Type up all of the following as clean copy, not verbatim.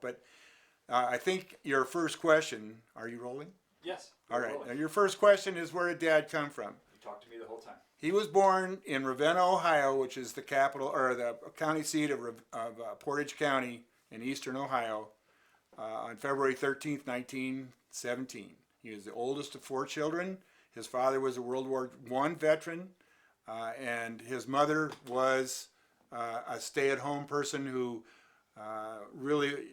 But I think your first question, are you rolling? Yes. All right. Rolling. Now your first question is, where did Dad come from? You talked to me the whole time. He was born in Ravenna, Ohio, which is the capital or the county seat of Portage County in eastern Ohio, on February 13th, 1917. He was the oldest of four children. His father was a World War I veteran, and his mother was a stay-at-home person who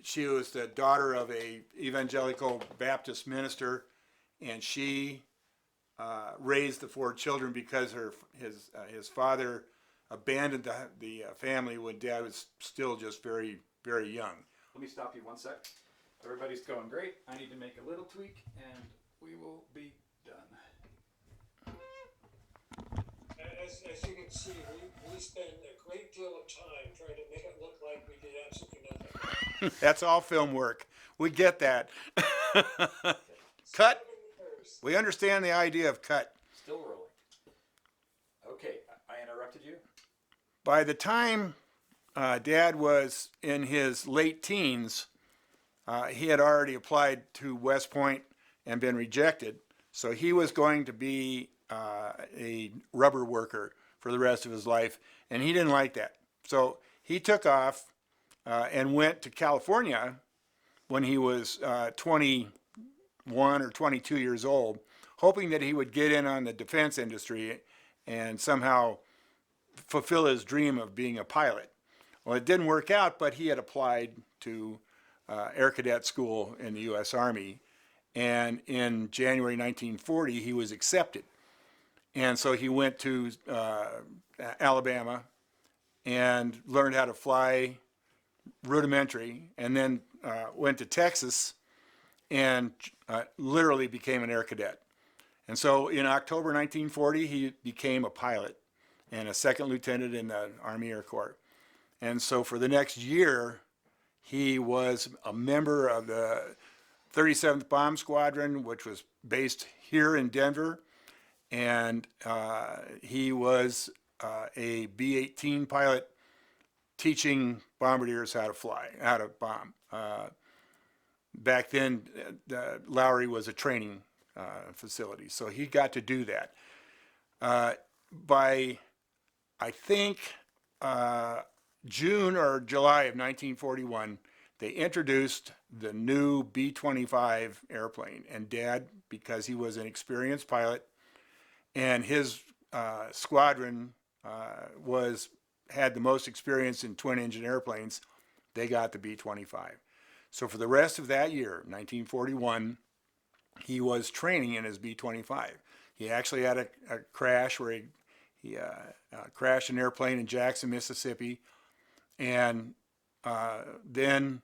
she was the daughter of a evangelical Baptist minister, and she raised the four children because his father abandoned the family when Dad was still just very, very young. Let me stop you 1 sec. Everybody's going great. I need to make a little tweak and we will be done. As you can see, we spend a great deal of time trying to make it look like we did absolutely nothing. That's all film work. We get that. Cut. We understand the idea of cut. Still rolling. Okay, I interrupted you. By the time Dad was in his late teens, he had already applied to West Point and been rejected. So he was going to be a rubber worker for the rest of his life, and he didn't like that. So he took off and went to California when he was 21 or 22 years old, hoping that he would get in on the defense industry and somehow fulfill his dream of being a pilot. Well, it didn't work out, but he had applied to Air Cadet School in the U.S. Army, and in January 1940, he was accepted. And so he went to Alabama and learned how to fly rudimentary, and then went to Texas and literally became an air cadet. And so in October 1940, he became a pilot and a second lieutenant in the Army Air Corps. And so for the next year, he was a member of the 37th Bomb Squadron, which was based here in Denver. And he was a B-18 pilot teaching bombardiers how to fly, how to bomb. Back then, Lowry was a training facility, so he got to do that. By, I think, June or July of 1941, they introduced the new B-25 airplane, and Dad, because he was an experienced pilot, and his squadron had the most experience in twin-engine airplanes, they got the B-25. So for the rest of that year, 1941, he was training in his B-25. He actually had a crash where he crashed an airplane in Jackson, Mississippi, and then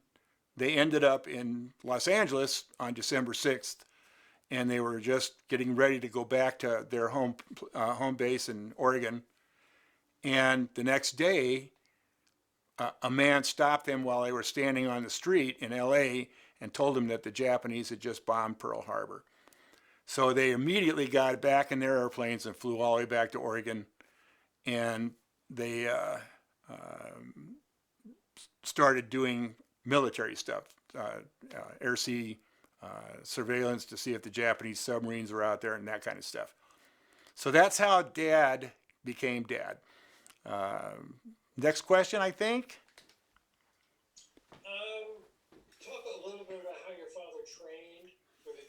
they ended up in Los Angeles on December 6th, and they were just getting ready to go back to their home base in Oregon. And the next day, a man stopped them while they were standing on the street in LA and told them that the Japanese had just bombed Pearl Harbor. So they immediately got back in their airplanes and flew all the way back to Oregon, and they started doing military stuff, air-sea surveillance to see if the Japanese submarines were out there and that kind of stuff. So that's how Dad became Dad. Next question, I think. Talk a little bit about how your father trained for the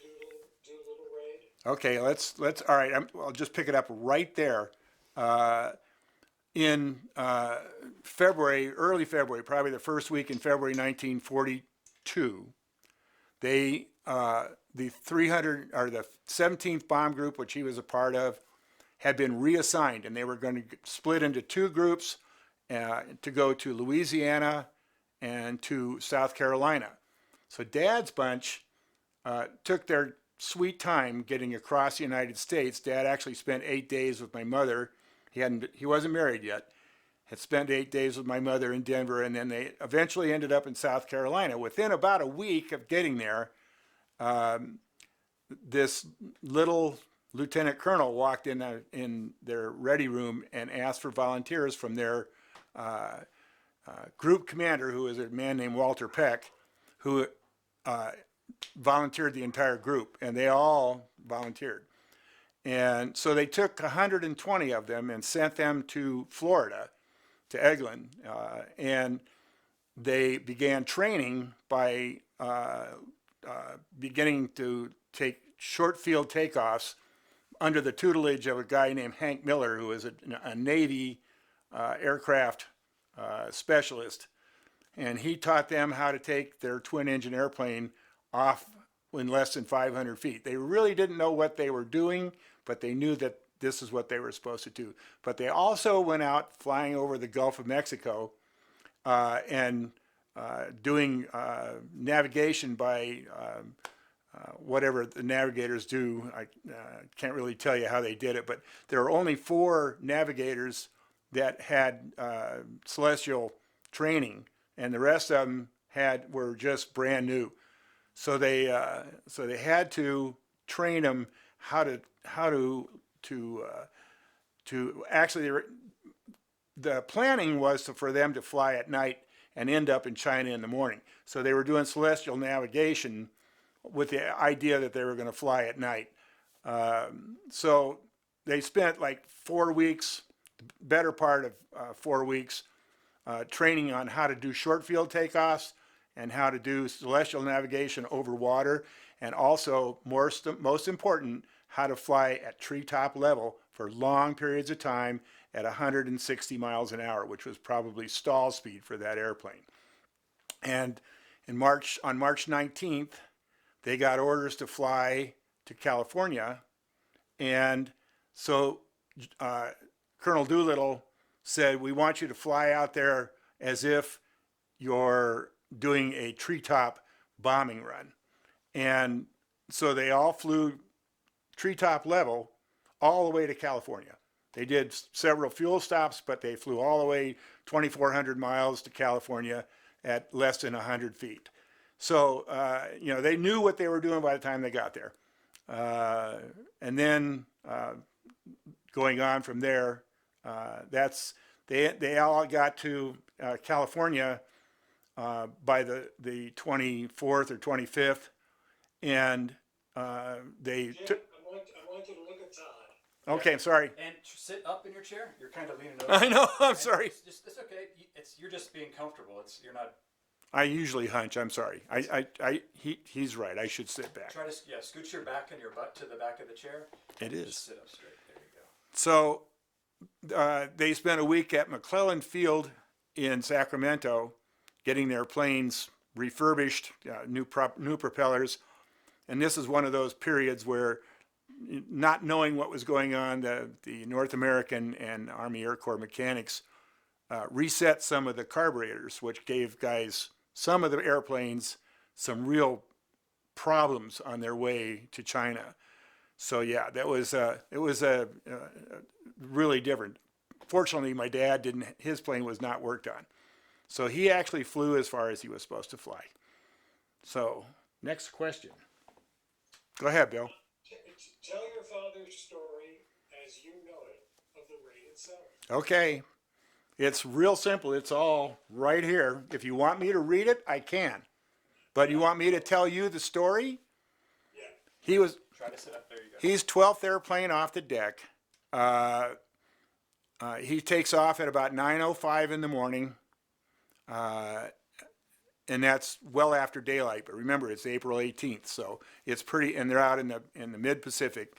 Doodle raid. Okay, let's. All right, I'll just pick it up right there. In February, early February, probably the first week in February 1942, the 17th Bomb Group, which he was a part of, had been reassigned, and they were going to split into two groups to go to Louisiana and to South Carolina. So Dad's bunch took their sweet time getting across the United States. Dad actually spent 8 days with my mother. He wasn't married yet. Had spent 8 days with my mother in Denver, and then they eventually ended up in South Carolina. Within about a week of getting there, this little lieutenant colonel walked in their ready room and asked for volunteers from their group commander, who was a man named Walter Peck, who volunteered the entire group, and they all volunteered. And so they took 120 of them and sent them to Florida, to Eglin, and they began training by beginning to take short field takeoffs under the tutelage of a guy named Hank Miller, who was a Navy aircraft specialist. And he taught them how to take their twin engine airplane off in less than 500 feet. They really didn't know what they were doing, but they knew that this is what they were supposed to do. But they also went out flying over the Gulf of Mexico and doing navigation by whatever the navigators do. I can't really tell you how they did it, but there are only 4 navigators that had celestial training, and the rest of them were just brand new. So they had to train them how to actually. The planning was for them to fly at night and end up in China in the morning. So they were doing celestial navigation with the idea that they were going to fly at night. So they spent like 4 weeks, better part of 4 weeks, training on how to do short field takeoffs and how to do celestial navigation over water, and also, most important, how to fly at treetop level for long periods of time at 160 miles an hour, which was probably stall speed for that airplane. And on March 19th, they got orders to fly to California, and so Colonel Doolittle said, "We want you to fly out there as if you're doing a treetop bombing run." And so they all flew treetop level all the way to California. They did several fuel stops, but they flew all the way 2,400 miles to California at less than 100 feet. So, they knew what they were doing by the time they got there. And then going on from there, they all got to California by the 24th or 25th, and they Jim, took. I want you to look at time. Okay, sorry. And sit up in your chair. You're kind of leaning over. I know. I'm And sorry. It's okay. You're just being comfortable. You're not. I usually hunch. I'm sorry. He's right. I should sit back. Try to scoot your back and your butt to the back of the chair. It Just is. sit up straight. There you go. So they spent a week at McClellan Field in Sacramento, getting their planes refurbished, new propellers, and this is one of those periods where, not knowing what was going on, the North American and Army Air Corps mechanics reset some of the carburetors, which gave some of the airplanes some real problems on their way to China. So yeah, it was really different. Fortunately, my dad his plane was not worked on. So he actually flew as far as he was supposed to fly. So, next question. Go ahead, Bill. Tell your father's story as you know it of the raid itself. Okay. It's real simple. It's all right here. If you want me to read it, I can. But you want me to tell you the story? Yeah. Try to sit up. There you go. He's 12th airplane off the deck. He takes off at about 9:05 in the morning. And that's well after daylight, but remember it's April 18th, so it's pretty, and they're out in the mid-Pacific.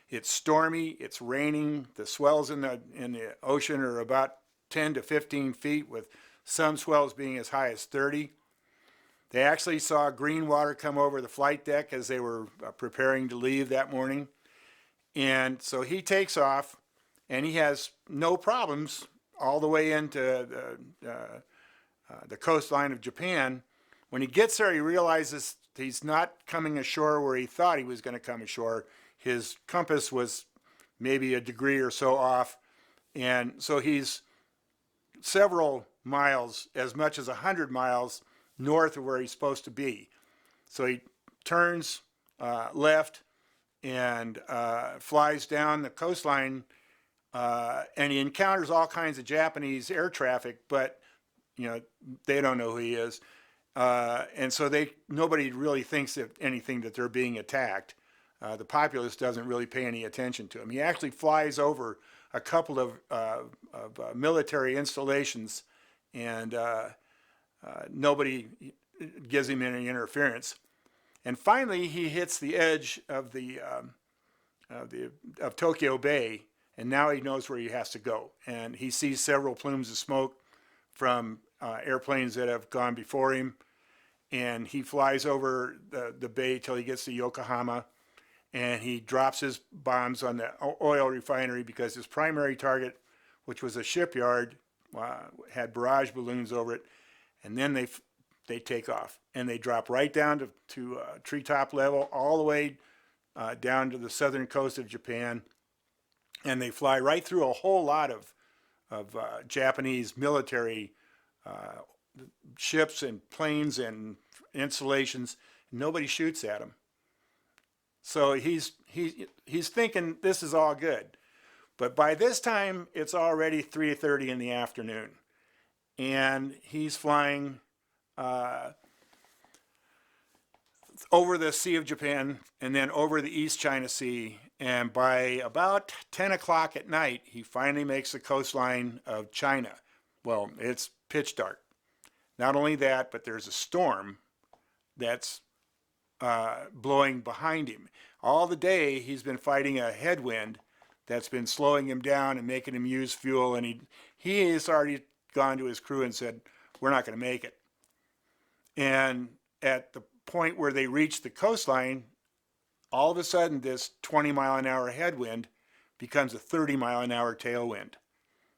It's stormy, it's raining, the swells in the ocean are about 10 to 15 feet, with some swells being as high as 30. They actually saw green water come over the flight deck as they were preparing to leave that morning. And so he takes off, and he has no problems all the way into the coastline of Japan. When he gets there, he realizes he's not coming ashore where he thought he was going to come ashore. His compass was maybe a degree or so off, and so he's several miles, as much as 100 miles north of where he's supposed to be. So he turns left and flies down the coastline, and he encounters all kinds of Japanese air traffic, but they don't know who he is. And so nobody really thinks that anything that they're being attacked. The populace doesn't really pay any attention to him. He actually flies over a couple of military installations, and nobody gives him any interference. And finally, he hits the edge of Tokyo Bay, and now he knows where he has to go. And he sees several plumes of smoke from airplanes that have gone before him, and he flies over the bay till he gets to Yokohama, and he drops his bombs on the oil refinery because his primary target, which was a shipyard, had barrage balloons over it, and then they take off, and they drop right down to treetop level, all the way down to the southern coast of Japan, and they fly right through a whole lot of Japanese military ships and planes and installations. Nobody shoots at him. So he's thinking this is all good. But by this time, it's already 3:30 in the afternoon. And he's flying over the Sea of Japan and then over the East China Sea. And by about 10 o'clock at night, he finally makes the coastline of China. Well, it's pitch dark. Not only that, but there's a storm that's blowing behind him. All the day, he's been fighting a headwind that's been slowing him down and making him use fuel. And he has already gone to his crew and said, we're not going to make it. And at the point where they reach the coastline, all of a sudden this 20-mile-an-hour headwind becomes a 30-mile-an-hour tailwind.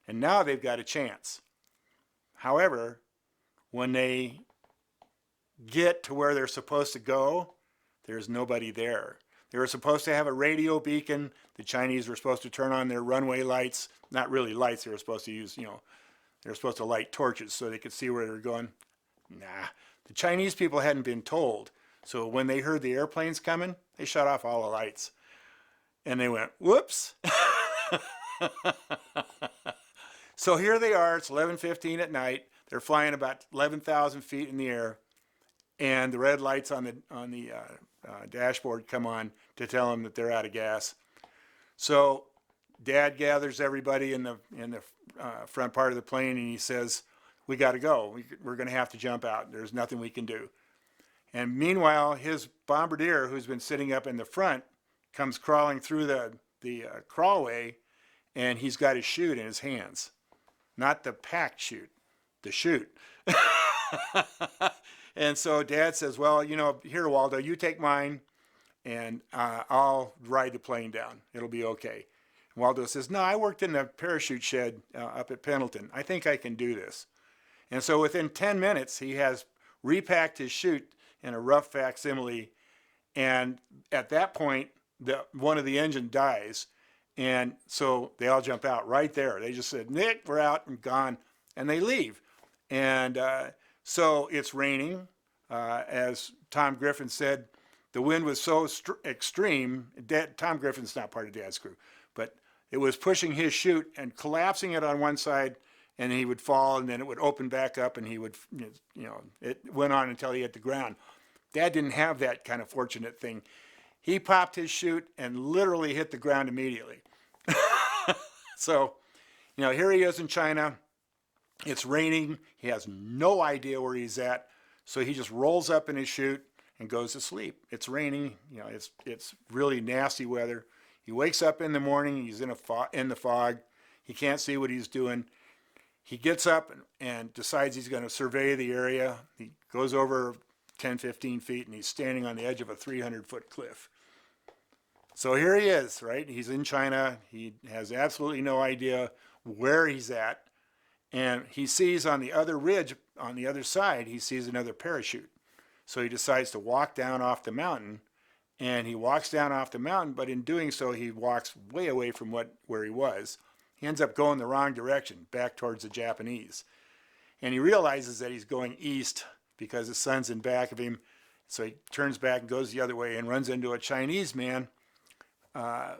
And now they've got a chance. However, when they get to where they're supposed to go, there's nobody there. They were supposed to have a radio beacon. The Chinese were supposed to turn on their runway lights. Not really lights. They were supposed to use, they were supposed to light torches so they could see where they were going. Nah. The Chinese people hadn't been told. So when they heard the airplanes coming, they shut off all the lights. And they went, whoops. So here they are. It's 11:15 at night. They're flying about 11,000 feet in the air. And the red lights on the dashboard come on to tell them that they're out of gas. So Dad gathers everybody in the front part of the plane, and he says, we got to go. We're going to have to jump out. There's nothing we can do. And meanwhile, his bombardier, who's been sitting up in the front, comes crawling through the crawlway, and he's got his chute in his hands. Not the packed chute, the chute. And so Dad says, well, here, Waldo, you take mine, and I'll ride the plane down. It'll be okay. And Waldo says, no, I worked in the parachute shed up at Pendleton. I think I can do this. And so within 10 minutes, he has repacked his chute in a rough facsimile. And at that point, one of the engine dies. And so they all jump out right there. They just said, Nick, we're out and gone. And they leave. And so it's raining. As Tom Griffin said, the wind was so extreme. Tom Griffin's not part of Dad's crew, but it was pushing his chute and collapsing it on one side, and he would fall, and then it would open back up, and he would, it went on until he hit the ground. Dad didn't have that kind of fortunate thing. He popped his chute and literally hit the ground immediately. So, here he is in China. It's raining. He has no idea where he's at. So he just rolls up in his chute and goes to sleep. It's raining. It's really nasty weather. He wakes up in the morning. He's in the fog. He can't see what he's doing. He gets up and decides he's going to survey the area. He goes over 10, 15 feet, and he's standing on the edge of a 300-foot cliff. So here he is, right? He's in China. He has absolutely no idea where he's at. And he sees on the other ridge, on the other side, he sees another parachute. So he decides to walk down off the mountain. And he walks down off the mountain, but in doing so, he walks way away from where he was. He ends up going the wrong direction, back towards the Japanese. And he realizes that he's going east because the sun's in back of him. So he turns back and goes the other way and runs into a Chinese man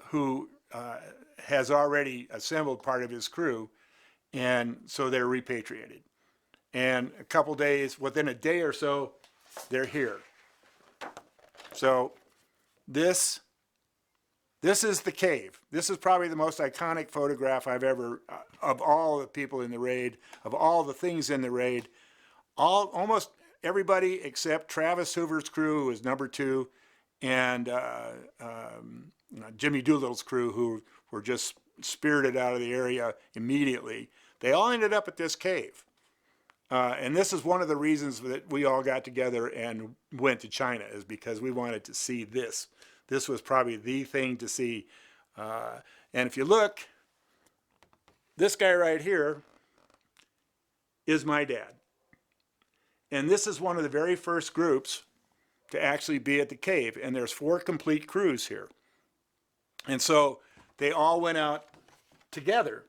who has already assembled part of his crew. And so they're repatriated. and a couple days, within a day or so, they're here. So this is the cave. This is probably the most iconic photograph I've ever, of all the people in the raid, of all the things in the raid. Almost everybody except Travis Hoover's crew, who was number 2, and Jimmy Doolittle's crew, who were just spirited out of the area immediately. They all ended up at this cave. And this is one of the reasons that we all got together and went to China, is because we wanted to see this. This was probably the thing to see. And if you look, this guy right here is my dad. And this is one of the very first groups to actually be at the cave. And there's 4 complete crews here. And so they all went out together.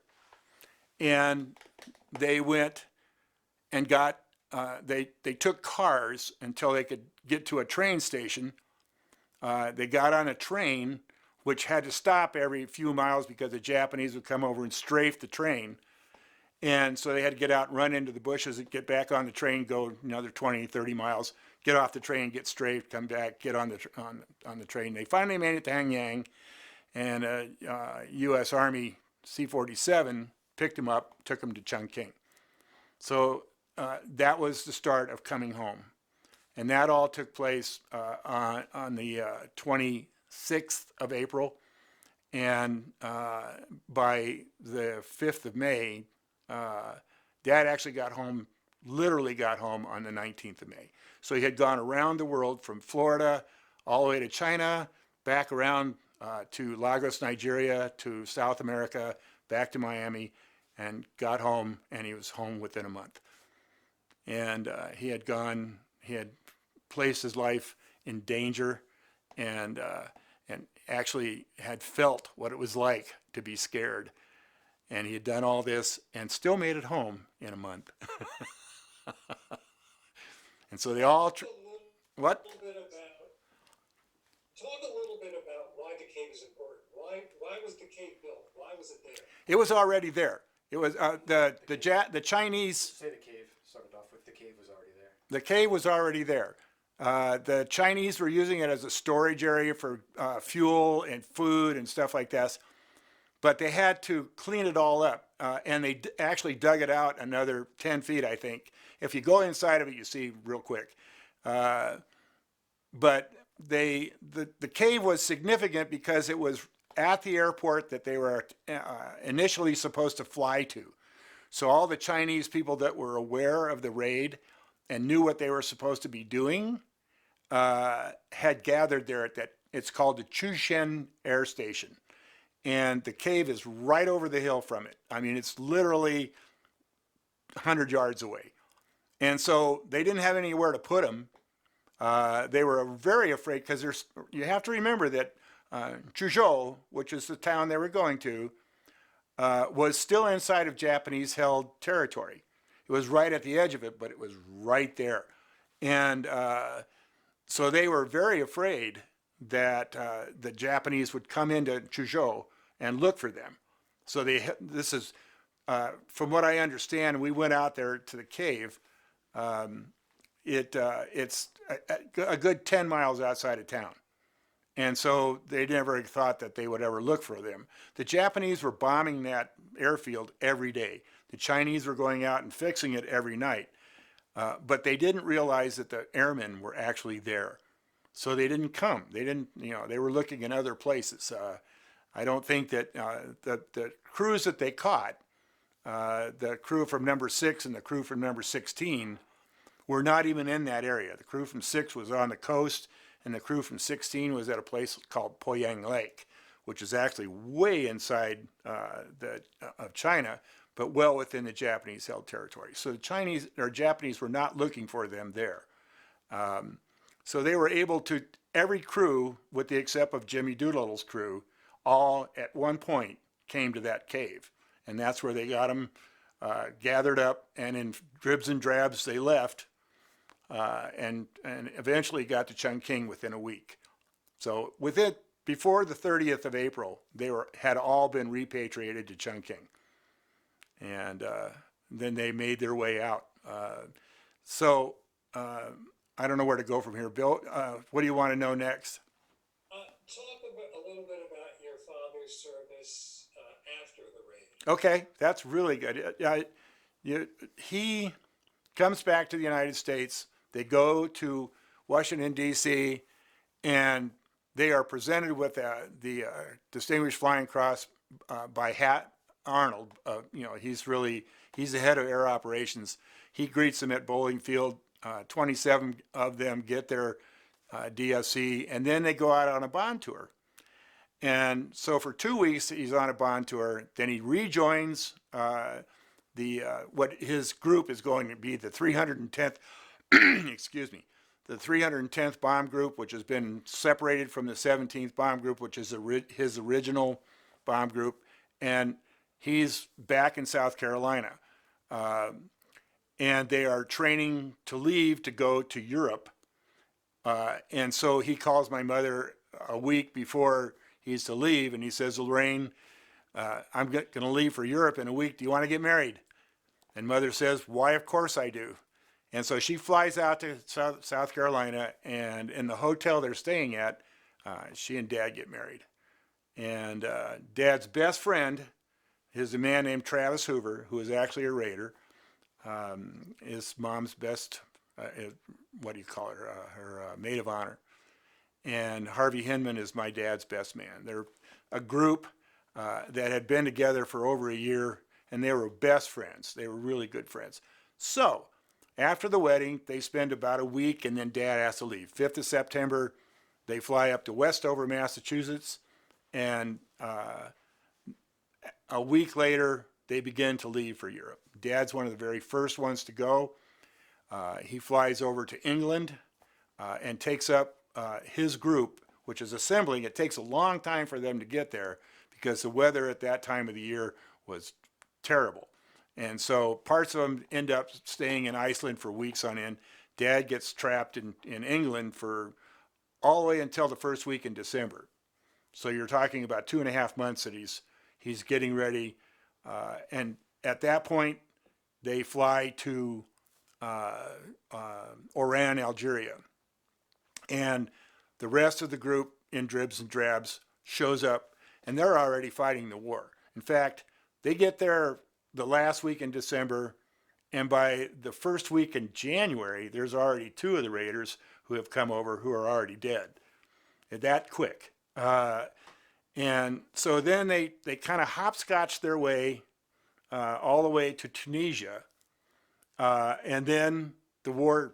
And they went and got, they took cars until they could get to a train station. They got on a train, which had to stop every few miles because the Japanese would come over and strafe the train. And so they had to get out and run into the bushes and get back on the train, go another 20, 30 miles, get off the train, get strafed, come back, get on the train. They finally made it to Hanyang, and U.S. Army C-47 picked them up, took them to Chongqing. So that was the start of coming home. And that all took place on the 26th of April. And by the 5th of May, Dad actually literally got home on the 19th of May. So he had gone around the world from Florida all the way to China, back around to Lagos, Nigeria, to South America, back to Miami, and got home, and he was home within a month. And he had placed his life in danger, and actually had felt what it was like to be scared. And he had done all this and still made it home in a month. And so they all, what? Talk a little bit about why the cave is important. Why was the cave built? Why was it there? It was already there. It was the Chinese. Say the cave started off with the cave was already there. The cave was already there. The Chinese were using it as a storage area for fuel and food and stuff like that. But they had to clean it all up, and they actually dug it out another 10 feet, I think. If you go inside of it, you see real quick. But the cave was significant because it was at the airport that they were initially supposed to fly to. So all the Chinese people that were aware of the raid and knew what they were supposed to be doing had gathered there at that. It's called the Chushen Air Station. And the cave is right over the hill from it. I mean, it's literally 100 yards away. And so they didn't have anywhere to put them. They were very afraid because you have to remember that Chuzhou, which is the town they were going to, was still inside of Japanese-held territory. It was right at the edge of it, but it was right there. And so they were very afraid that the Japanese would come into Chuzhou and look for them. So this is, from what I understand, we went out there to the cave. It's a good 10 miles outside of town. And so they never thought that they would ever look for them. The Japanese were bombing that airfield every day. The Chinese were going out and fixing it every night. But they didn't realize that the airmen were actually there. So they didn't come. They didn't, they were looking in other places. I don't think that the crews that they caught, the crew from number 6 and the crew from number 16, were not even in that area. The crew from 6 was on the coast, and the crew from 16 was at a place called Poyang Lake, which is actually way inside of China, but well within the Japanese-held territory. So the Chinese or Japanese were not looking for them there. So they were able to, every crew, with the except of Jimmy Doolittle's crew, all at one point came to that cave. And that's where they got them gathered up, and in dribs and drabs they left, and eventually got to Chongqing within a week. So before the 30th of April, they had all been repatriated to Chongqing. And then they made their way out So I don't know where to go from here. Bill, what do you want to know next? Talk a little bit about your father's service after the raid. Okay, that's really good. Yeah, he comes back to the United States. They go to Washington, D.C., and they are presented with the Distinguished Flying Cross by Hat Arnold. He's the head of air operations. He greets them at Bowling Field. 27 of them get their DSC, and then they go out on a bond tour. And so for 2 weeks, he's on a bond tour. Then he rejoins what his group is going to be, the 310th, excuse me, the 310th Bomb Group, which has been separated from the 17th Bomb Group, which is his original bomb group. And he's back in South Carolina. And they are training to leave to go to Europe. And so he calls my mother a week before he's to leave, and he says, Lorraine, I'm going to leave for Europe in a week. Do you want to get married? And mother says, why, of course I do. And so she flies out to South Carolina, and in the hotel they're staying at, she and Dad get married. And Dad's best friend is a man named Travis Hoover, who is actually a Raider. His mom's best, what do you call her, her maid of honor. And Harvey Hinman is my dad's best man. They're a group that had been together for over a year, and they were best friends. They were really good friends. So after the wedding, they spend about a week, and then Dad has to leave. 5th of September, they fly up to Westover, Massachusetts, and a week later, they begin to leave for Europe. Dad's one of the very first ones to go. He flies over to England and takes up his group, which is assembling. It takes a long time for them to get there because the weather at that time of the year was terrible. And so parts of them end up staying in Iceland for weeks on end. Dad gets trapped in England for all the way until the first week in December. So you're talking about 2.5 months that he's getting ready. And at that point, they fly to Oran, Algeria. And the rest of the group in dribs and drabs shows up, and they're already fighting the war. In fact, they get there the last week in December, and by the first week in January, there's already 2 of the Raiders who have come over who are already dead. That quick. And so then they kind of hopscotch their way all the way to Tunisia, and then the war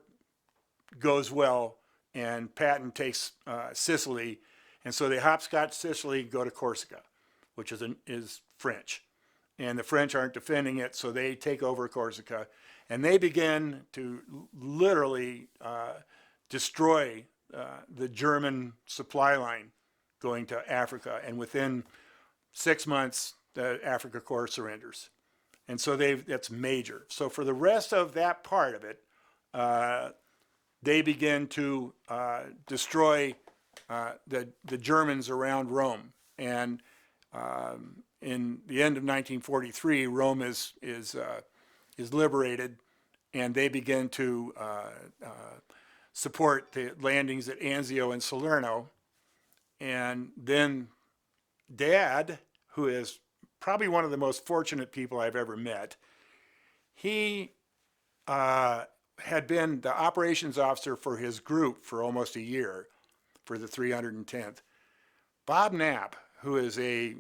goes well, and Patton takes Sicily, and so they hopscotch Sicily, go to Corsica, which is French, and the French aren't defending it, so they take over Corsica, and they begin to literally destroy the German supply line going to Africa, and within 6 months, the Africa Corps surrenders. And so that's major. So for the rest of that part of it, they begin to destroy the Germans around Rome. And in the end of 1943, Rome is liberated, and they begin to support the landings at Anzio and Salerno. And then Dad, who is probably one of the most fortunate people I've ever met, he had been the operations officer for his group for almost a year for the 310th. Bob Knapp, who is a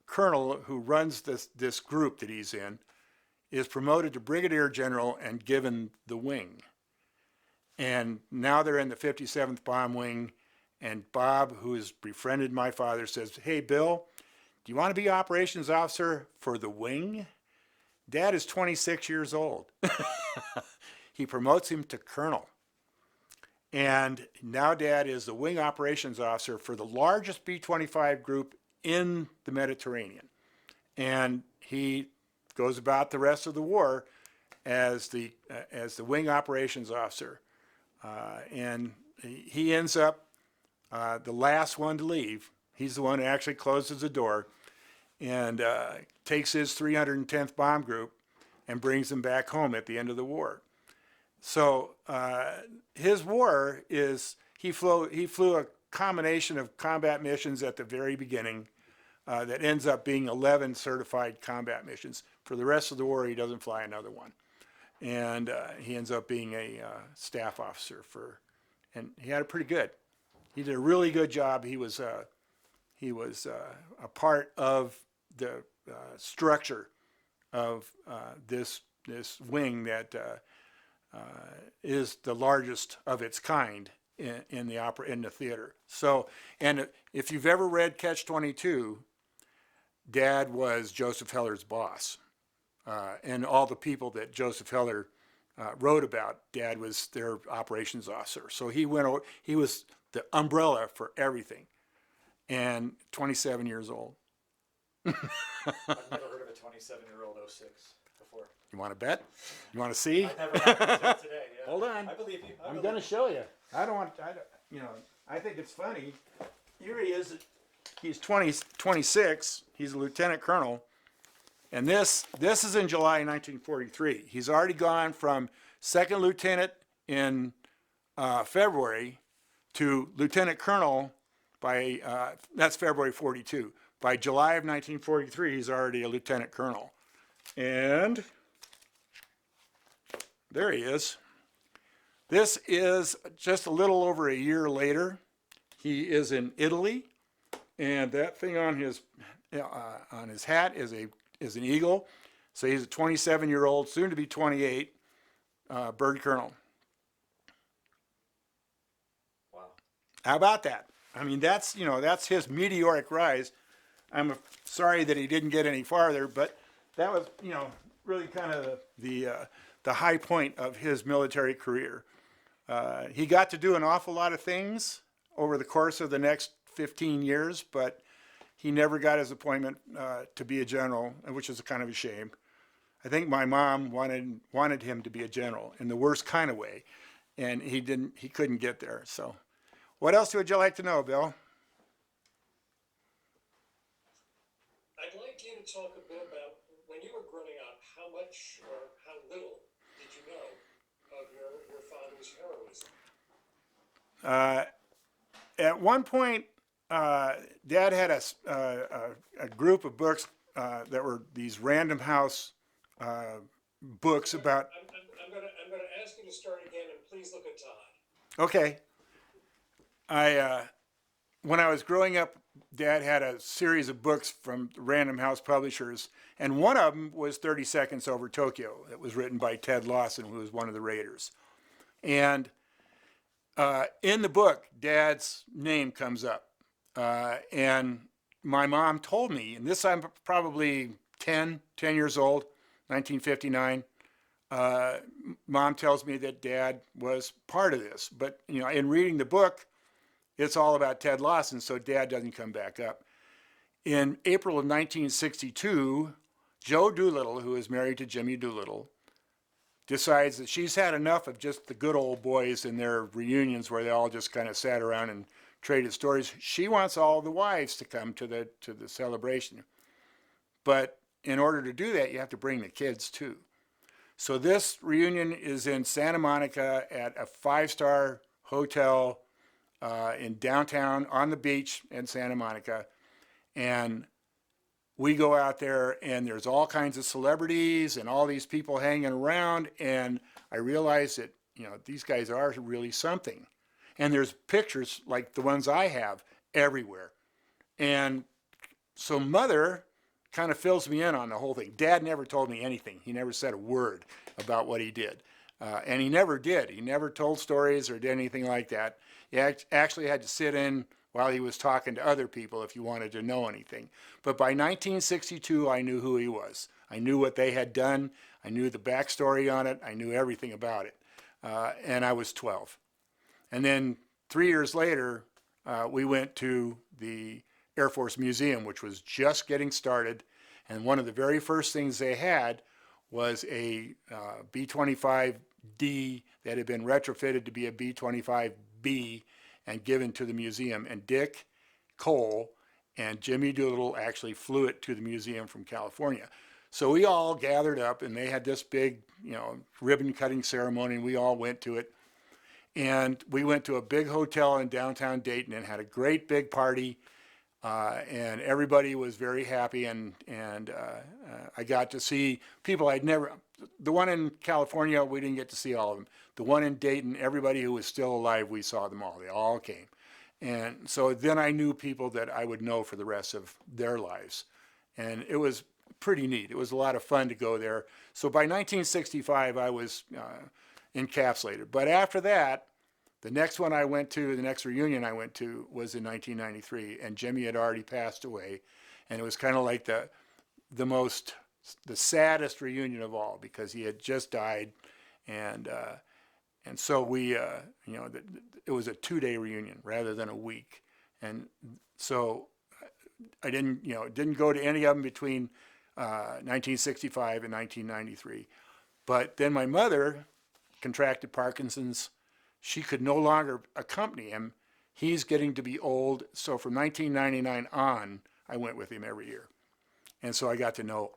colonel who runs this group that he's in, is promoted to brigadier general and given the wing. And now they're in the 57th Bomb Wing, and Bob, who has befriended my father, says, hey, Bill, do you want to be operations officer for the wing? Dad is 26 years old. He promotes him to colonel. And now Dad is the wing operations officer for the largest B-25 group in the Mediterranean. And he goes about the rest of the war as the wing operations officer. And he ends up the last one to leave. He's the one who actually closes the door and takes his 310th Bomb Group and brings them back home at the end of the war. So his war is he flew a combination of combat missions at the very beginning that ends up being 11 certified combat missions. For the rest of the war, he doesn't fly another one, and he ends up being a staff officer and he had it pretty good. He did a really good job. He was a part of the structure of this wing that is the largest of its kind in the theater. So, and if you've ever read Catch-22, Dad was Joseph Heller's boss, and all the people that Joseph Heller wrote about, Dad was their operations officer. So he was the umbrella for everything, and 27 years old. I've never heard of a 27-year-old 06 before. You want to bet? You want to see? I've never had it until today. Yeah. Hold on. I believe you. I'm going to show you. I think it's funny. Here he is. He's 26. He's a lieutenant colonel. And this is in July 1943. He's already gone from second lieutenant in February to lieutenant colonel by, that's February 42. By July of 1943, he's already a lieutenant colonel. And there he is. This is just a little over a year later. He is in Italy, and that thing on his hat is an eagle. So he's a 27-year-old, soon to be 28, bird colonel. Wow. How about that? I mean, that's his meteoric rise. I'm sorry that he didn't get any farther, but that was, really kind of the high point of his military career. He got to do an awful lot of things over the course of the next 15 years, but he never got his appointment to be a general, which is kind of a shame. I think my mom wanted him to be a general in the worst kind of way, and he couldn't get there. So, what else would you like to know, Bill? I'd like you to talk a bit about when you were growing up, how much or how little did you know of your father's heroism? At one point, Dad had a group of books that were these Random House books about. I'm going to ask you to start again, and please look at time. Okay. When I was growing up, Dad had a series of books from Random House publishers, and one of them was 30 Seconds Over Tokyo. It was written by Ted Lawson, who was one of the Raiders. And in the book, Dad's name comes up. And my mom told me, and this I'm probably 10 years old, 1959. Mom tells me that Dad was part of this. But, in reading the book, it's all about Ted Lawson, so Dad doesn't come back up. In April of 1962, Joe Doolittle, who is married to Jimmy Doolittle, decides that she's had enough of just the good old boys and their reunions where they all just kind of sat around and traded stories. She wants all the wives to come to the celebration. But in order to do that, you have to bring the kids too. So this reunion is in Santa Monica at a 5-star hotel in downtown on the beach in Santa Monica. And we go out there, and there's all kinds of celebrities and all these people hanging around, and I realize that, these guys are really something. And there's pictures like the ones I have everywhere. And so Mother kind of fills me in on the whole thing. Dad never told me anything. He never said a word about what he did. And he never did. He never told stories or did anything like that. He actually had to sit in while he was talking to other people if you wanted to know anything. But by 1962, I knew who he was. I knew what they had done. I knew the backstory on it. I knew everything about it. And I was 12. And then 3 years later, we went to the Air Force Museum, which was just getting started. And one of the very first things they had was a B-25D that had been retrofitted to be a B-25B and given to the museum. And Dick Cole and Jimmy Doodle actually flew it to the museum from California. So we all gathered up, and they had this big, ribbon cutting ceremony, and we all went to it. And we went to a big hotel in downtown Dayton and had a great big party. And everybody was very happy, and I got to see people I'd never. The one in California, we didn't get to see all of them. The one in Dayton, everybody who was still alive, we saw them all. They all came, and so then I knew people that I would know for the rest of their lives, and it was pretty neat. It was a lot of fun to go there. So by 1965, I was encapsulated. But after that, the next one I went to, the next reunion I went to was in 1993, and Jimmy had already passed away, and it was kind of like the saddest reunion of all because he had just died, and so we, it was a 2-day reunion rather than a week, and so I didn't go to any of them between 1965 and 1993, but then my mother contracted Parkinson's. She could no longer accompany him. He's getting to be old. So from 1999 on, I went with him every year. And so I got to know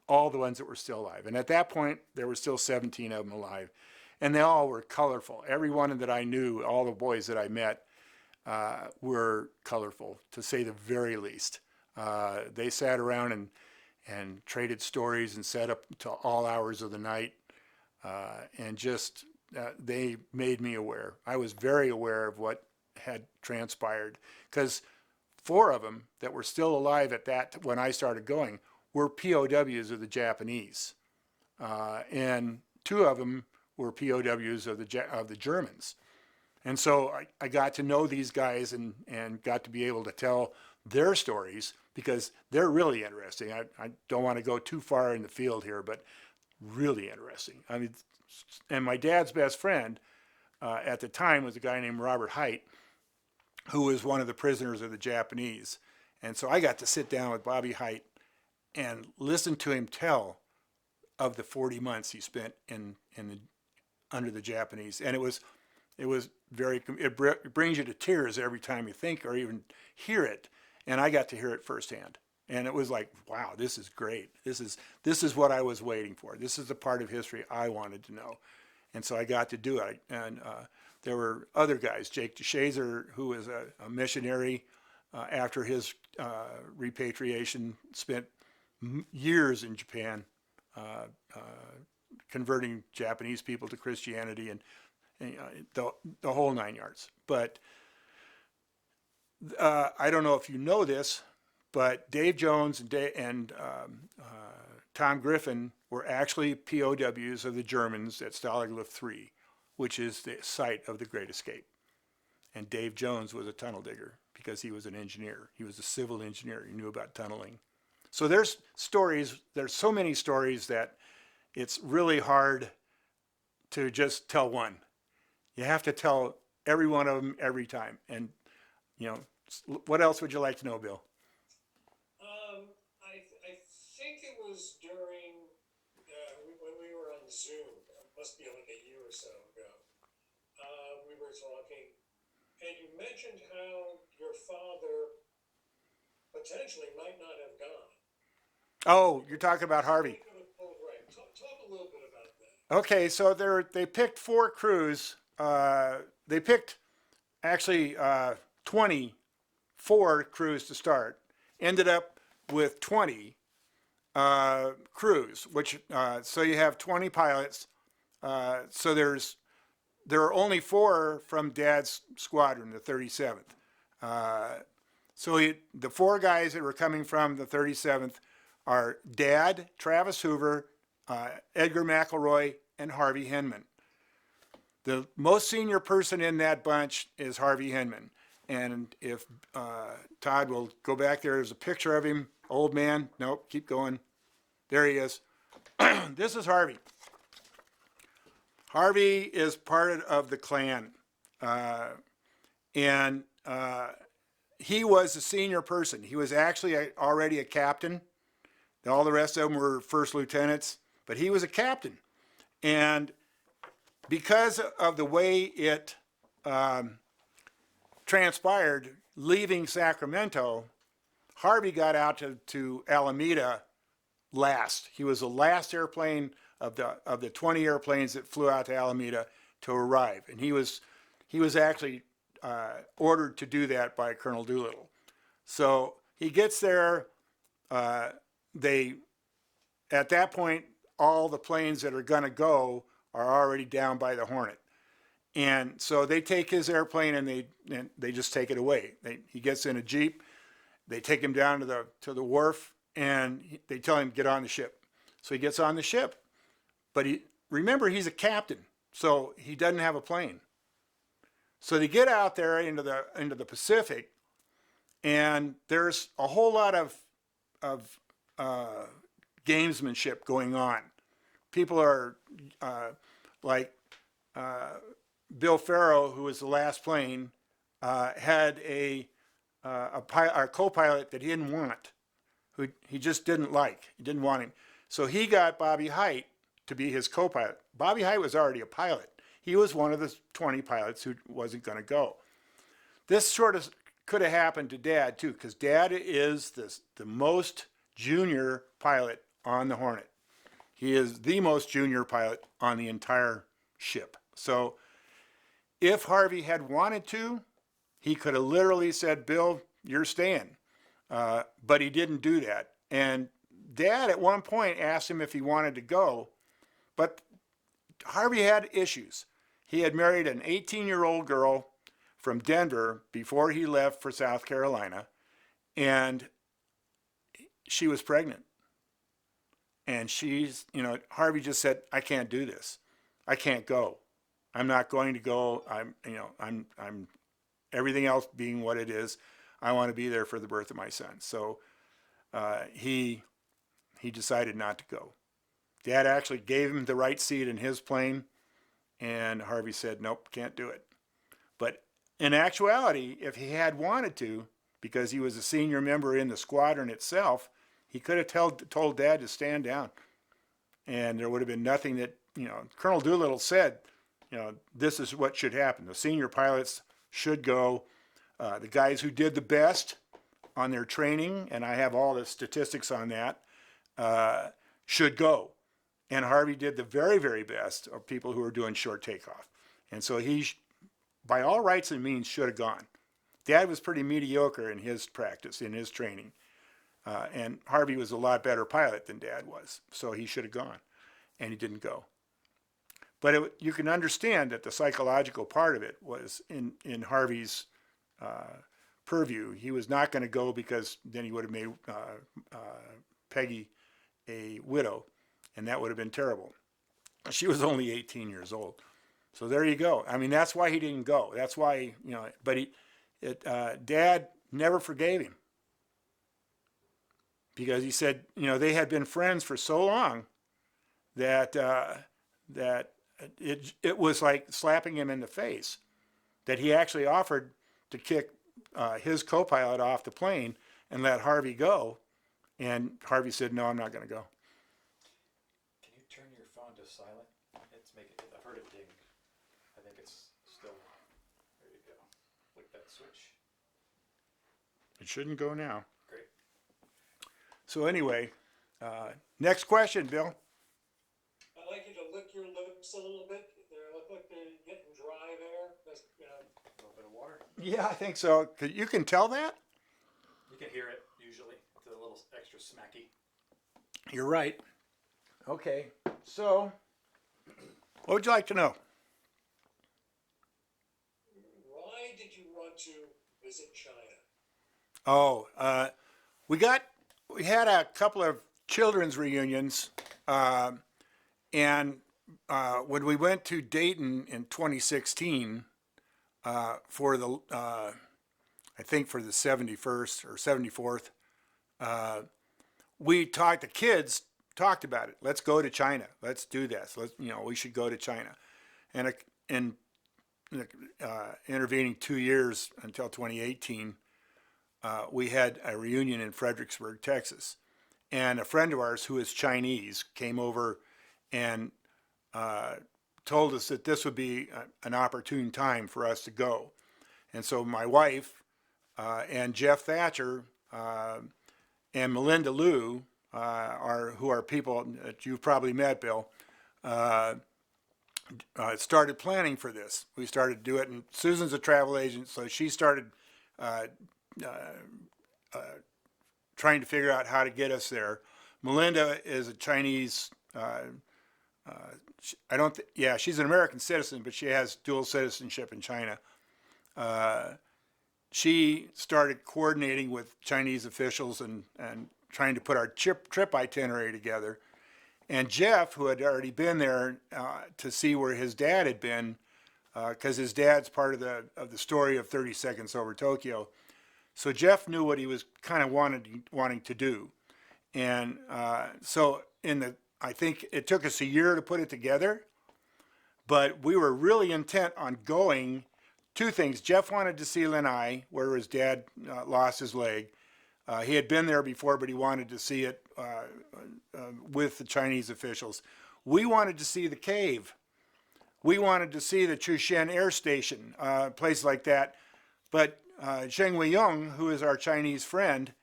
all the ones that were still alive. And at that point, there were still 17 of them alive. And they all were colorful. Every one that I knew, all the boys that I met, were colorful, to say the very least. They sat around and traded stories and sat up to all hours of the night, and just... they made me aware. I was very aware of what had transpired because 4 of them that were still alive at that when I started going were POWs of the Japanese, and 2 of them were POWs of the Germans. And so I got to know these guys and got to be able to tell their stories because they're really interesting. I don't want to go too far in the field here, but really interesting. I mean, and my dad's best friend at the time was a guy named Robert Height, who was one of the prisoners of the Japanese. And so I got to sit down with Bobby Height and listen to him tell of the 40 months he spent under the Japanese. And it was it brings you to tears every time you think or even hear it. And I got to hear it firsthand. And it was like, wow, this is great. This is what I was waiting for. This is the part of history I wanted to know. And so I got to do it. And there were other guys, Jake DeShazer, who was a missionary after his repatriation, spent years in Japan converting Japanese people to Christianity and the whole 9 yards. But I don't know if you know this, but Dave Jones and Tom Griffin were actually POWs of the Germans at Stalag Luft III, which is the site of the Great Escape. And Dave Jones was a tunnel digger because he was an engineer. He was a civil engineer. He knew about tunneling. So there's stories. There's so many stories that it's really hard to just tell one. You have to tell every one of them every time. And, what else would you like to know, Bill? I think it was during when we were on Zoom. It must be like a year or so ago. We were talking, and you mentioned how your father potentially might not have gone. Oh, you're talking about Harvey. Right. Talk a little bit about that. Okay, so they picked 4 crews. They picked actually 24 crews to start. Ended up with 20 crews, which so you have 20 pilots. So there are only 4 from Dad's squadron, the 37th. So the 4 guys that were coming from the 37th are Dad, Travis Hoover, Edgar McElroy, and Harvey Henman. The most senior person in that bunch is Harvey Henman. And if Todd will go back there's a picture of him, old man. Nope, keep going. There he is. This is Harvey. Harvey is part of the Klan. And he was a senior person. He was actually already a captain. All the rest of them were first lieutenants, but he was a captain. And because of the way it transpired, leaving Sacramento, Harvey got out to Alameda last. He was the last airplane of the 20 airplanes that flew out to Alameda to arrive, and he was actually ordered to do that by Colonel Doolittle. So he gets there. They at that point, all the planes that are going to go are already down by the Hornet. And so they take his airplane and they just take it away. He gets in a Jeep. They take him down to the wharf and they tell him to get on the ship. So he gets on the ship. But remember, he's a captain, so he doesn't have a plane. So they get out there into the Pacific, and there's a whole lot of gamesmanship going on. People are like Bill Farrow, who was the last plane, had a co-pilot that he didn't want, who he just didn't like. He didn't want him. So he got Bobby Height to be his co-pilot. Bobby Height was already a pilot. He was one of the 20 pilots who wasn't going to go. This sort of could have happened to Dad too, because Dad is the most junior pilot on the Hornet. He is the most junior pilot on the entire ship. So if Harvey had wanted to, he could have literally said, Bill, you're staying. But he didn't do that. And Dad at one point asked him if he wanted to go, but Harvey had issues. He had married an 18-year-old girl from Denver before he left for South Carolina, and she was pregnant. And Harvey just said, I can't do this. I can't go. I'm not going to go. I'm everything else being what it is, I want to be there for the birth of my son. So he decided not to go. Dad actually gave him the right seat in his plane, and Harvey said, nope, can't do it. But in actuality, if he had wanted to, because he was a senior member in the squadron itself, he could have told Dad to stand down. And there would have been nothing that, Colonel Doolittle said, this is what should happen. The senior pilots should go. The guys who did the best on their training, and I have all the statistics on that, should go. And Harvey did the very, very best of people who were doing short takeoff. And so he, by all rights and means, should have gone. Dad was pretty mediocre in his practice, in his training. And Harvey was a lot better pilot than Dad was. So he should have gone. And he didn't go. But you can understand that the psychological part of it was in Harvey's purview. He was not going to go because then he would have made Peggy a widow, and that would have been terrible. She was only 18 years old. So there you go. I mean, that's why he didn't go. That's why, but Dad never forgave him. Because he said, they had been friends for so long that it was like slapping him in the face, that he actually offered to kick his co-pilot off the plane and let Harvey go. And Harvey said, no, I'm not going to go. Can you turn your phone to silent? I've heard it ding. I think it's still, there you go. Click that switch. It shouldn't go now. Great. So anyway, next question, Bill. I'd like you to lick your lips a little bit. They look like they're getting dry there. That's, A little bit of water. Yeah, I think so. You can tell that? You can hear it usually. It's a little extra smacky. You're right. Okay, so what would you like to know? why did you want to visit China? Oh, we had a couple of children's reunions, and when we went to Dayton in 2016 for the, I think for the 71st or 74th, the kids talked about it. Let's go to China. Let's do this. We should go to China. And in the intervening 2 years until 2018, we had a reunion in Fredericksburg, Texas. And a friend of ours who is Chinese came over and told us that this would be an opportune time for us to go. And so my wife and Jeff Thatcher and Melinda Liu, who are people that you've probably met, Bill, started planning for this. We started to do it, and Susan's a travel agent, so she started uh, trying to figure out how to get us there. Melinda is a Chinese. I don't. Yeah, she's an American citizen, but she has dual citizenship in China. She started coordinating with Chinese officials and trying to put our trip itinerary together. And Jeff, who had already been there to see where his dad had been, because his dad's part of the story of 30 Seconds Over Tokyo. So Jeff knew what he was kind of wanting to do, and so I think it took us a year to put it together, but we were really intent on going. Two things: Jeff wanted to see Lanai, where his dad lost his leg. He had been there before, but he wanted to see it with the Chinese officials. We wanted to see the cave. We wanted to see the Chushen Air Station, places like that. But Zheng Weiyong, who is our Chinese friend,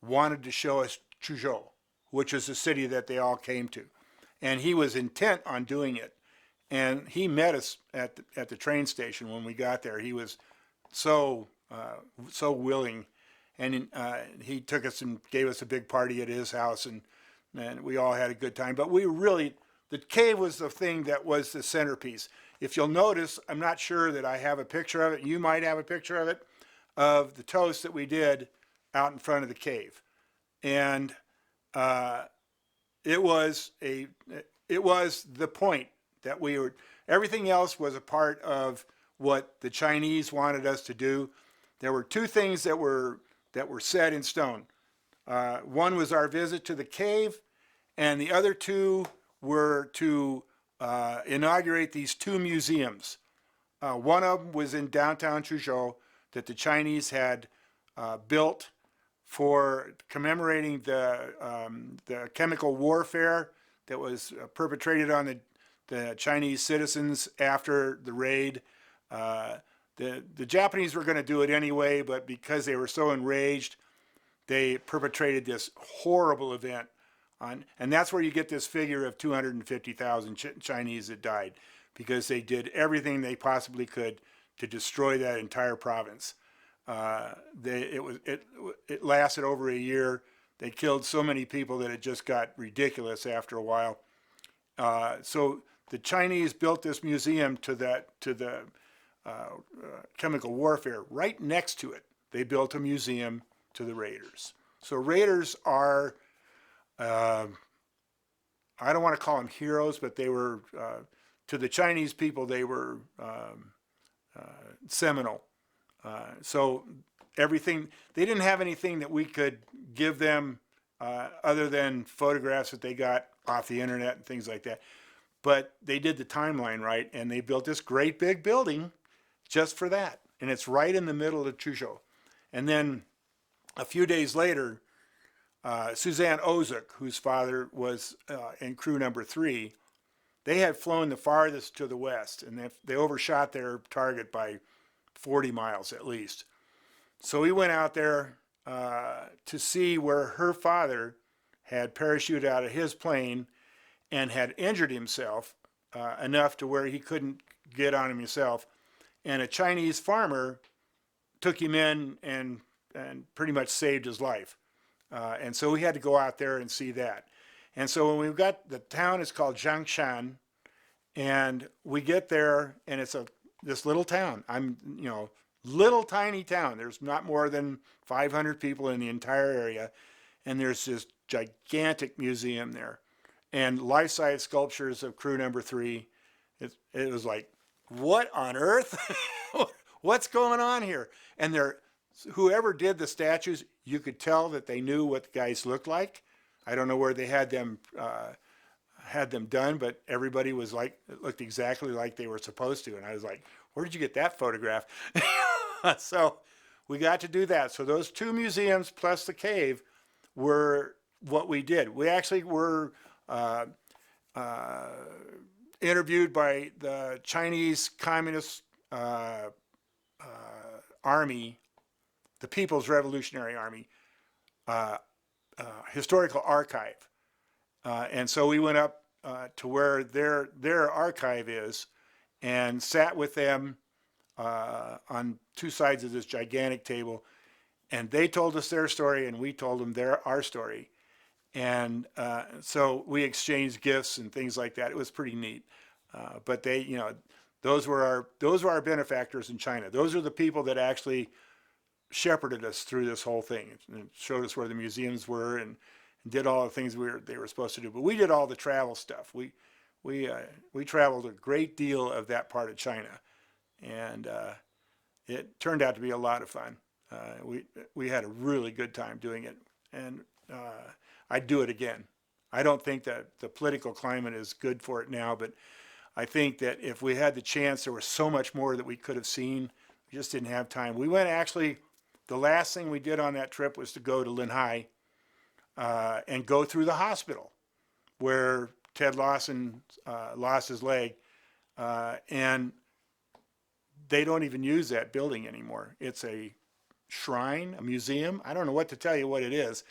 wanted to show us Chuzhou, which is the city that they all came to. And he was intent on doing it. And he met us at the train station when we got there. He was so willing. And he took us and gave us a big party at his house, and we all had a good time. But the cave was the thing that was the centerpiece. If you'll notice, I'm not sure that I have a picture of it. You might have a picture of it, of the toast that we did out in front of the cave. And it was the point that everything else was a part of what the Chinese wanted us to do. There were two things that were set in stone. One was our visit to the cave, and the other two were to inaugurate these two museums. One of them was in downtown Chuzhou that the Chinese had built for commemorating the chemical warfare that was perpetrated on the Chinese citizens after the raid. The Japanese were going to do it anyway, but because they were so enraged, they perpetrated this horrible event. And that's where you get this figure of 250,000 Chinese that died, because they did everything they possibly could to destroy that entire province. It lasted over a year. They killed so many people that it just got ridiculous after a while. So the Chinese built this museum to the chemical warfare. Right next to it, they built a museum to the raiders. So raiders are, I don't want to call them heroes, but they were, to the Chinese people, they were seminal. So everything, they didn't have anything that we could give them other than photographs that they got off the internet and things like that. But they did the timeline right, and they built this great big building just for that. And it's right in the middle of Chuzhou. And then a few days later, Suzanne Ozuk, whose father was in crew number 3, they had flown the farthest to the west, and they overshot their target by 40 miles at least. So we went out there to see where her father had parachuted out of his plane and had injured himself enough to where he couldn't get on him himself. And a Chinese farmer took him in and pretty much saved his life. And so we had to go out there and see that. And so when we got, the town is called Zhangshan, and we get there, and it's this little town. Little tiny town. There's not more than 500 people in the entire area, and there's this gigantic museum there, and life-size sculptures of crew number 3. It was like, what on earth? What's going on here? And whoever did the statues, you could tell that they knew what the guys looked like. I don't know where they had them done, but everybody was like, it looked exactly like they were supposed to. And I was like, where did you get that photograph? So we got to do that. So those two museums plus the cave were what we did. We actually were interviewed by the Chinese Communist Army, the People's Revolutionary Army, historical archive. And so we went up to where their archive is and sat with them on two sides of this gigantic table. And they told us their story, and we told them our story. And so we exchanged gifts and things like that. It was pretty neat. But they, those were our benefactors in China. Those are the people that actually shepherded us through this whole thing and showed us where the museums were and did all the things they were supposed to do. But we did all the travel stuff. We traveled a great deal of that part of China, and it turned out to be a lot of fun. We had a really good time doing it, and I'd do it again. I don't think that the political climate is good for it now, but I think that if we had the chance, there was so much more that we could have seen. We just didn't have time. We went the last thing we did on that trip was to go to Linhai and go through the hospital where Ted Lawson lost his leg. And they don't even use that building anymore. It's a shrine, a museum. I don't know what to tell you what it is,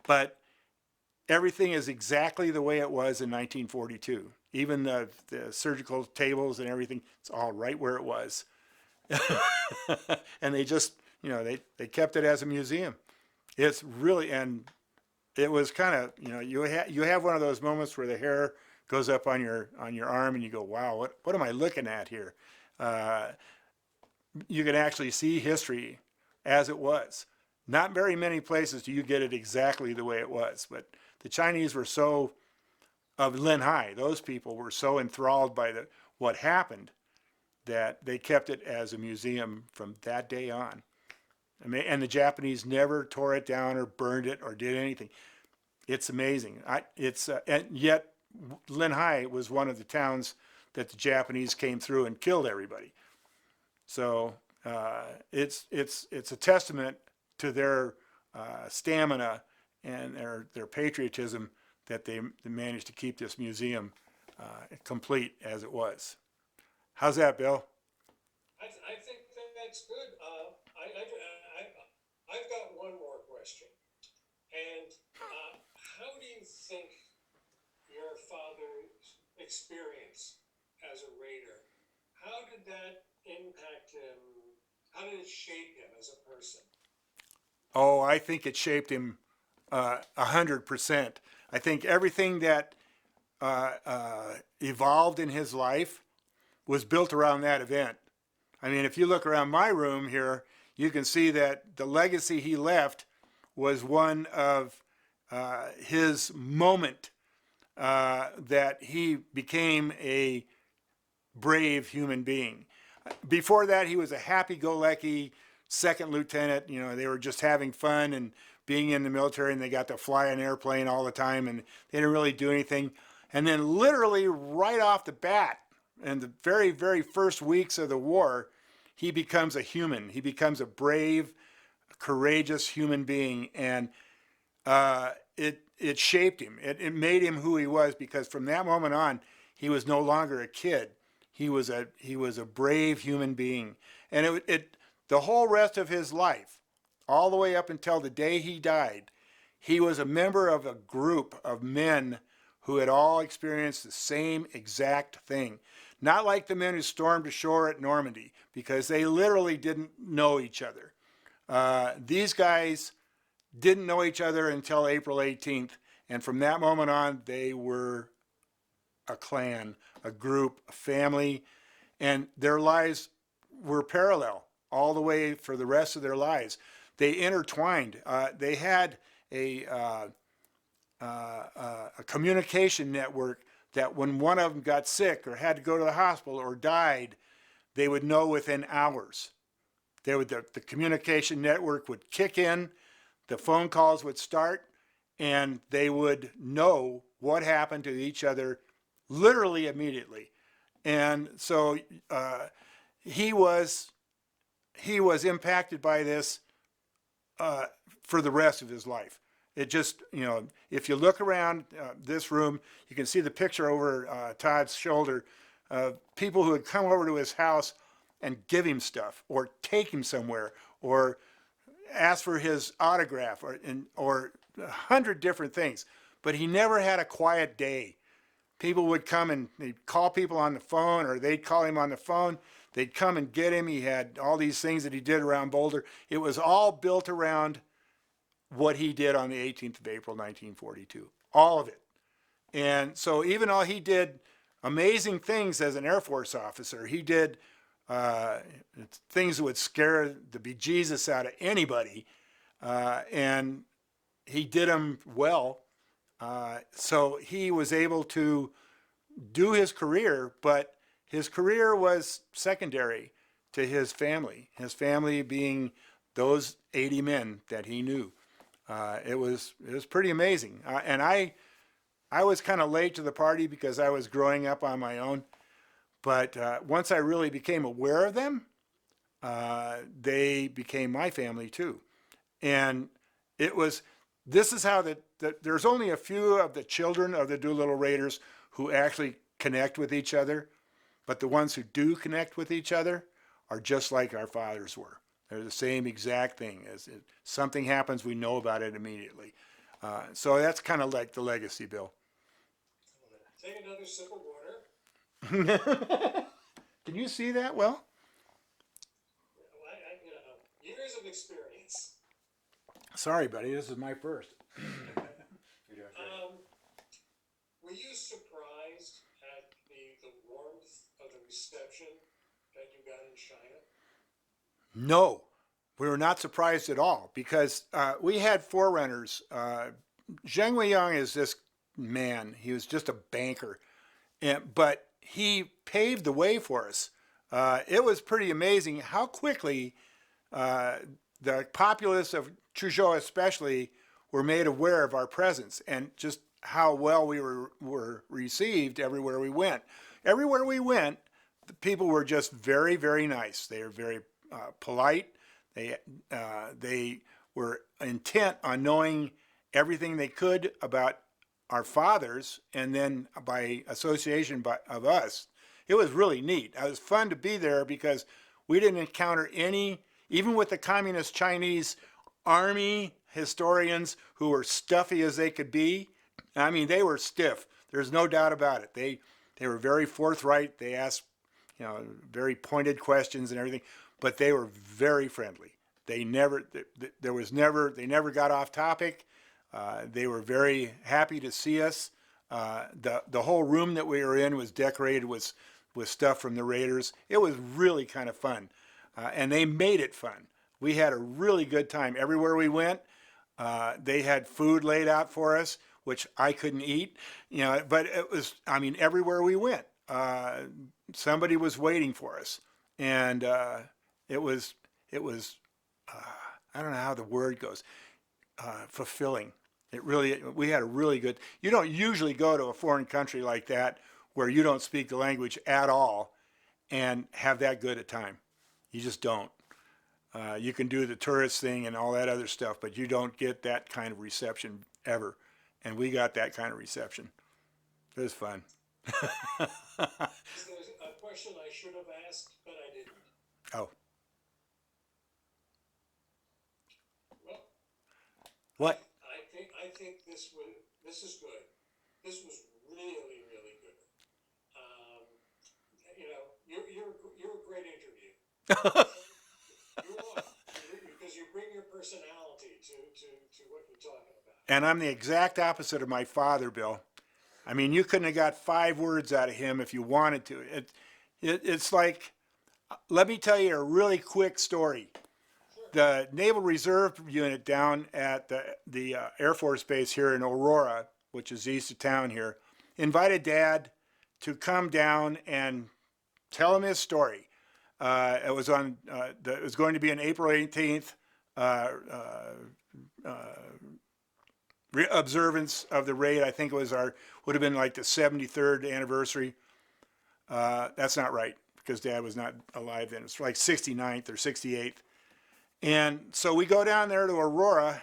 but everything is exactly the way it was in 1942. Even the surgical tables and everything, it's all right where it was. And they just, they kept it as a museum. It's really, and it was kind of, you have one of those moments where the hair goes up on your arm and you go, wow, what am I looking at here? You can actually see history as it was. Not very many places do you get it exactly the way it was, but the Chinese were of Linhai, those people were so enthralled by what happened that they kept it as a museum from that day on. And the Japanese never tore it down or burned it or did anything. It's amazing. And yet Linhai was one of the towns that the Japanese came through and killed everybody. So it's a testament to their stamina and their patriotism that they managed to keep this museum complete as it was. How's that, Bill? I think that's good. I've got one more question. And how do you think your father's experience as a raider, how did that impact him? How did it shape him as a person? Oh, I think it shaped him 100%. I think everything that evolved in his life was built around that event. I mean, if you look around my room here, you can see that the legacy he left was one of his moment that he became a brave human being. Before that, he was a happy-go-lucky second lieutenant. They were just having fun and being in the military, and they got to fly an airplane all the time, and they didn't really do anything. And then literally right off the bat, in the very, very first weeks of the war, he becomes a human. He becomes a brave, courageous human being, and it shaped him. It made him who he was, because from that moment on, he was no longer a kid. He was a brave human being, and the whole rest of his life, all the way up until the day he died, he was a member of a group of men who had all experienced the same exact thing. Not like the men who stormed ashore at Normandy, because they literally didn't know each other. These guys didn't know each other until April 18th, and from that moment on, they were a clan, a group, a family, and their lives were parallel all the way for the rest of their lives. They intertwined. They had a communication network that when one of them got sick or had to go to the hospital or died, they would know within hours. The communication network would kick in, the phone calls would start, and they would know what happened to each other literally immediately. And so he was impacted by this for the rest of his life. It just, if you look around this room, you can see the picture over Todd's shoulder of people who had come over to his house and give him stuff, or take him somewhere, or ask for his autograph, or 100 different things, but he never had a quiet day. People would come and they'd call people on the phone, or they'd call him on the phone. They'd come and get him. He had all these things that he did around Boulder. It was all built around what he did on the 18th of April, 1942. All of it. And so even though he did amazing things as an Air Force officer, he did things that would scare the bejesus out of anybody. And he did them well. So he was able to do his career, but his career was secondary to his family being those 80 men that he knew. It was pretty amazing. And I was kind of late to the party because I was growing up on my own. But once I really became aware of them, they became my family too. And this is how there's only a few of the children of the Doolittle Raiders who actually connect with each other. But the ones who do connect with each other are just like our fathers were. They're the same exact thing. As something happens, we know about it immediately. So that's kind of like the legacy, Bill. Take another sip of water. Can you see that well? Years of experience. Sorry, buddy. This is my first. You're doing great. Were you surprised at the warmth of the reception that you got in China? No, we were not surprised at all because we had forerunners. Zheng Weiyang is this man. He was just a banker, but he paved the way for us. It was pretty amazing how quickly the populace of Chuzhou especially were made aware of our presence and just how well we were received everywhere we went. Everywhere we went, the people were just very, very nice. They were very polite. They were intent on knowing everything they could about our fathers, and then by association of us. It was really neat. It was fun to be there because we didn't encounter even with the communist Chinese army historians who were stuffy as they could be. I mean, they were stiff. There's no doubt about it. They were very forthright. They asked, very pointed questions and everything, but they were very friendly. They never got off topic. They were very happy to see us. The whole room that we were in was decorated with stuff from the Raiders. It was really kind of fun, and they made it fun. We had a really good time everywhere we went. They had food laid out for us, which I couldn't eat, but it was, everywhere we went, somebody was waiting for us, and it was I don't know how the word goes, fulfilling. We had a really good, you don't usually go to a foreign country like that where you don't speak the language at all and have that good a time. You just don't. You can do the tourist thing and all that other stuff, but you don't get that kind of reception ever. And we got that kind of reception. It was fun. There's a question I should have asked, but I didn't. Oh. Well, What? I think this is good. This was really, really good. You're a great interview. You are, because you bring your personality to what you're talking about. And I'm the exact opposite of my father, Bill. You couldn't have got 5 words out of him if you wanted to. It's like, let me tell you a really quick story. The Naval Reserve Unit down at the Air Force Base here in Aurora, which is east of town here, invited Dad to come down and tell him his story. It was going to be on April 18th observance of the raid. I think it would have been like the 73rd anniversary. That's not right because Dad was not alive then. It's like 69th or 68th. And so we go down there to Aurora,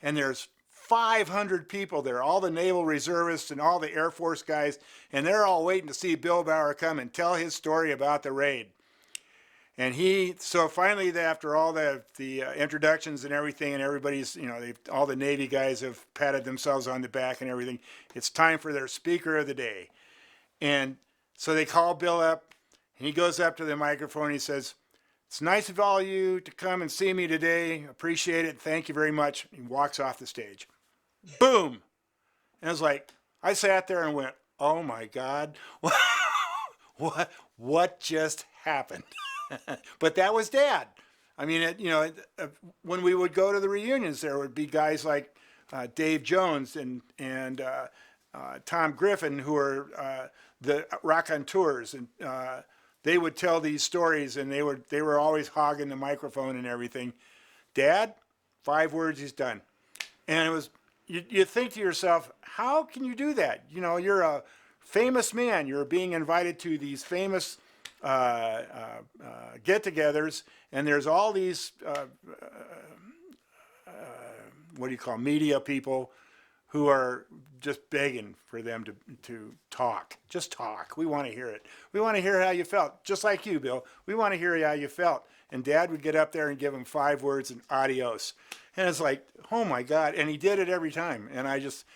and there's 500 people there, all the Naval Reservists and all the Air Force guys, and they're all waiting to see Bill Bauer come and tell his story about the raid. And so finally, after all the introductions and everything, and everybody's, all the Navy guys have patted themselves on the back and everything, it's time for their speaker of the day. And so they call Bill up, and he goes up to the microphone and he says, "It's nice of all you to come and see me today. Appreciate it. Thank you very much." He walks off the stage. Boom. And I was like, I sat there and went, "Oh my God, what just happened?" But that was Dad. I mean, when we would go to the reunions, there would be guys like Dave Jones and Tom Griffin, who are the raconteurs, and they would tell these stories, and they were always hogging the microphone and everything. Dad, 5 words, he's done. And it was, you think to yourself, how can you do that? You're a famous man. You're being invited to these famous get-togethers, and there's all these what do you call media people who are just begging for them to talk. Just talk. We want to hear it. We want to hear how you felt. Just like you, Bill. We want to hear how you felt. And Dad would get up there and give him 5 words and adios. And it's like, oh my God. And he did it every time. And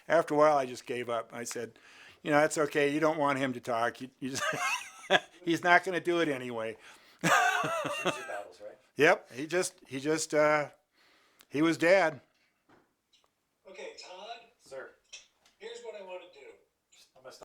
after a while, I just gave up. I said, that's okay. You don't want him to talk. You just he's not going to do it anyway. Choose your battles, right? Yep. He was Dad.